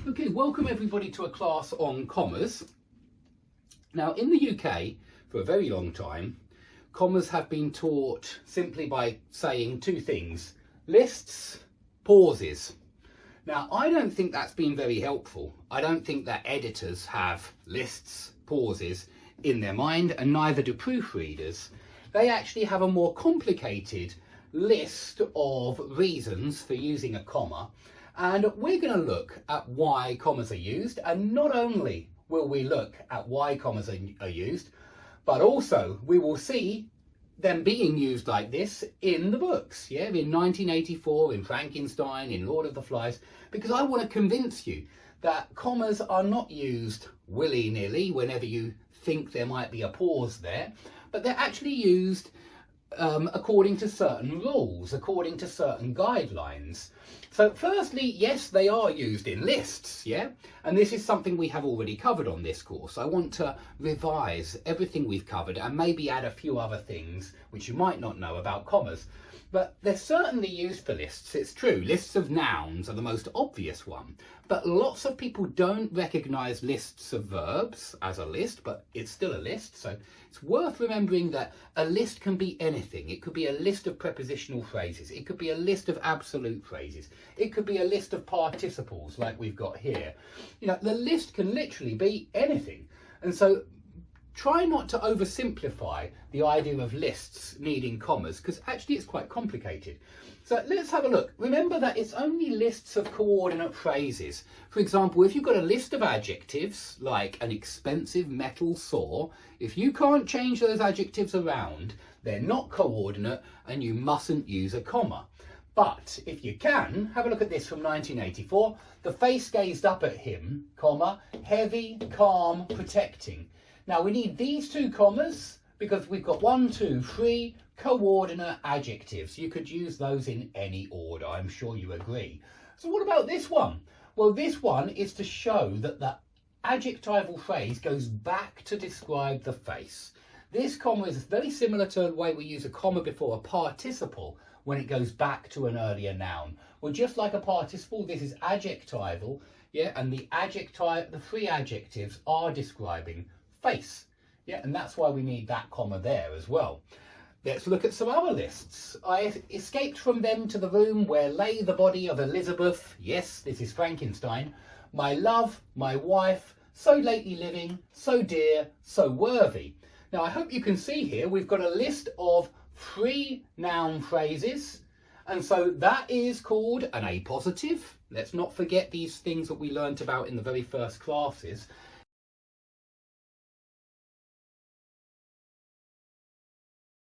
Okay, welcome everybody to a class on commas. Now in the UK, for a very long time, commas have been taught simply by saying two things: lists, pauses. Now I don't think that's been very helpful. I don't think that editors have lists, pauses in their mind, and neither do proofreaders. They actually have a more complicated list of reasons for using a comma. And we're going to look at why commas are used, and not only will we look at why commas are used, but also we will see them being used like this in the books, yeah, in 1984, in Frankenstein, in Lord of the Flies, because I want to convince you that commas are not used willy-nilly whenever you think there might be a pause there, but they're actually used according to certain rules, according to certain guidelines. So firstly, yes, they are used in lists, yeah? And this is something we have already covered on this course. I want to revise everything we've covered and maybe add a few other things which you might not know about commas. But they're certainly used for lists, it's true. Lists of nouns are the most obvious one. But lots of people don't recognise lists of verbs as a list, but it's still a list. So it's worth remembering that a list can be anything. It could be a list of prepositional phrases. It could be a list of absolute phrases. It could be a list of participles like we've got here. You know, the list can literally be anything. And so try not to oversimplify the idea of lists needing commas, because actually it's quite complicated. So let's have a look. Remember that it's only lists of coordinate phrases. For example, if you've got a list of adjectives, like an expensive metal saw, if you can't change those adjectives around, they're not coordinate and you mustn't use a comma. But if you can, have a look at this from 1984. The face gazed up at him, comma, heavy, calm, protecting. Now we need these two commas because we've got 1, 2, 3 coordinate adjectives. You could use those in any order, I'm sure you agree. So what about this one? Well, this one is to show that the adjectival phrase goes back to describe the face. This comma is very similar to the way we use a comma before a participle when it goes back to an earlier noun. Well, just like a participle, this is adjectival, yeah, and the three adjectives are describing face, yeah, and that's why we need that comma there as well. Let's look at some other lists. I escaped from them to the room where lay the body of Elizabeth. Yes, this is Frankenstein. My love, my wife, so lately living, so dear, so worthy. Now I hope you can see here we've got a list of 3 noun phrases, and so that is called an appositive. Let's not forget these things that we learnt about in the very first classes.